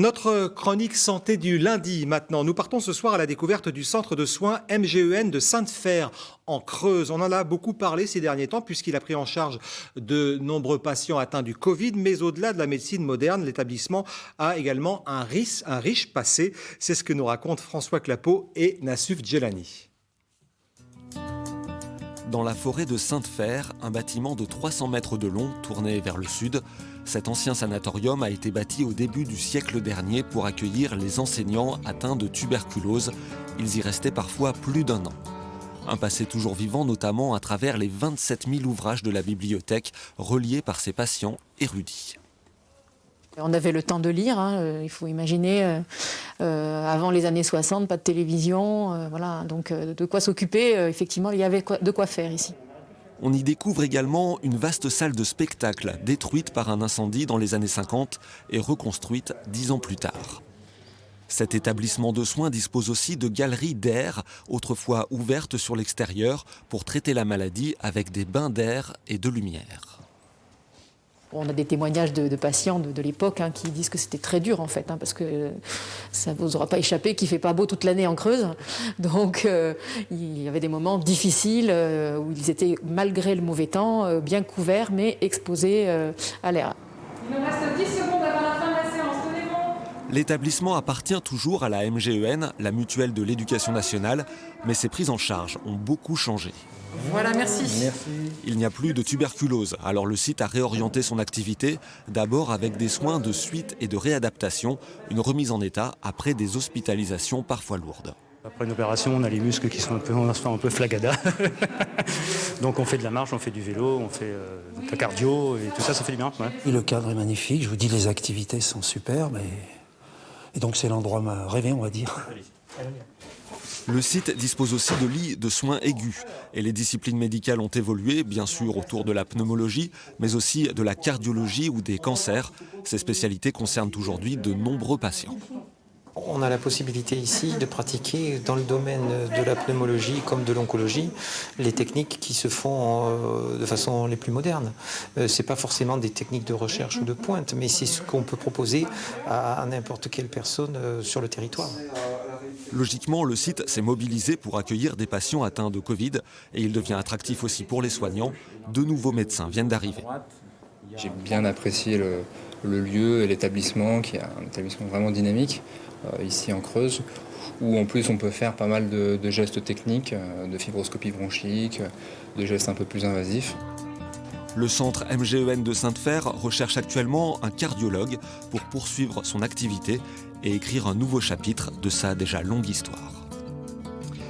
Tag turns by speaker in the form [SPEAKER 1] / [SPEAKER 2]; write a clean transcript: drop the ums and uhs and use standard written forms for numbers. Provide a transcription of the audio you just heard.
[SPEAKER 1] Notre chronique santé du lundi maintenant. Nous partons ce soir à la découverte du centre de soins MGEN de Sainte-Fère en Creuse. On en a beaucoup parlé ces derniers temps puisqu'il a pris en charge de nombreux patients atteints du Covid. Mais au-delà de la médecine moderne, l'établissement a également un riche passé. C'est ce que nous racontent François Clapeau et Nassuf Djelani.
[SPEAKER 2] Dans la forêt de Sainte-Fère, un bâtiment de 300 mètres de long tourné vers le sud. Cet ancien sanatorium a été bâti au début du siècle dernier pour accueillir les enseignants atteints de tuberculose. Ils y restaient parfois plus d'1 an. Un passé toujours vivant, notamment à travers les 27 000 ouvrages de la bibliothèque reliés par ces patients érudits.
[SPEAKER 3] On avait le temps de lire, il faut imaginer, avant les années 60, pas de télévision, voilà, donc de quoi s'occuper, effectivement, il y avait de quoi faire ici.
[SPEAKER 2] On y découvre également une vaste salle de spectacle, détruite par un incendie dans les années 50 et reconstruite 10 ans plus tard. Cet établissement de soins dispose aussi de galeries d'air, autrefois ouvertes sur l'extérieur, pour traiter la maladie avec des bains d'air et de lumière.
[SPEAKER 3] On a des témoignages de patients de l'époque qui disent que c'était très dur en fait, parce que ça ne vous aura pas échappé qu'il ne fait pas beau toute l'année en Creuse. Donc il y avait des moments difficiles où ils étaient, malgré le mauvais temps, bien couverts mais exposés à l'air.
[SPEAKER 4] Il nous reste 10 secondes avant la fin de la séance, tenez bon.
[SPEAKER 2] L'établissement appartient toujours à la MGEN, la mutuelle de l'éducation nationale, mais ses prises en charge ont beaucoup changé.
[SPEAKER 4] Voilà, merci.
[SPEAKER 2] Il n'y a plus de tuberculose, alors le site a réorienté son activité, d'abord avec des soins de suite et de réadaptation, une remise en état après des hospitalisations parfois lourdes.
[SPEAKER 5] Après une opération, on a les muscles qui sont un peu flagada. Donc on fait de la marche, on fait du vélo, on fait de la cardio et tout ça, ça fait du bien. Ouais.
[SPEAKER 6] Et le cadre est magnifique, je vous dis, les activités sont superbes et donc c'est l'endroit rêvé, on va dire.
[SPEAKER 2] Le site dispose aussi de lits de soins aigus et les disciplines médicales ont évolué, bien sûr autour de la pneumologie, mais aussi de la cardiologie ou des cancers. Ces spécialités concernent aujourd'hui de nombreux patients.
[SPEAKER 7] On a la possibilité ici de pratiquer dans le domaine de la pneumologie comme de l'oncologie les techniques qui se font de façon les plus modernes. Ce n'est pas forcément des techniques de recherche ou de pointe, mais c'est ce qu'on peut proposer à n'importe quelle personne sur le territoire.
[SPEAKER 2] Logiquement, le site s'est mobilisé pour accueillir des patients atteints de Covid et il devient attractif aussi pour les soignants. De nouveaux médecins viennent d'arriver.
[SPEAKER 8] J'ai bien apprécié le lieu et l'établissement, qui est un établissement vraiment dynamique, ici en Creuse, où en plus on peut faire pas mal de gestes techniques, de fibroscopie bronchique, de gestes un peu plus invasifs.
[SPEAKER 2] Le centre MGEN de Sainte-Fère recherche actuellement un cardiologue pour poursuivre son activité et écrire un nouveau chapitre de sa déjà longue histoire.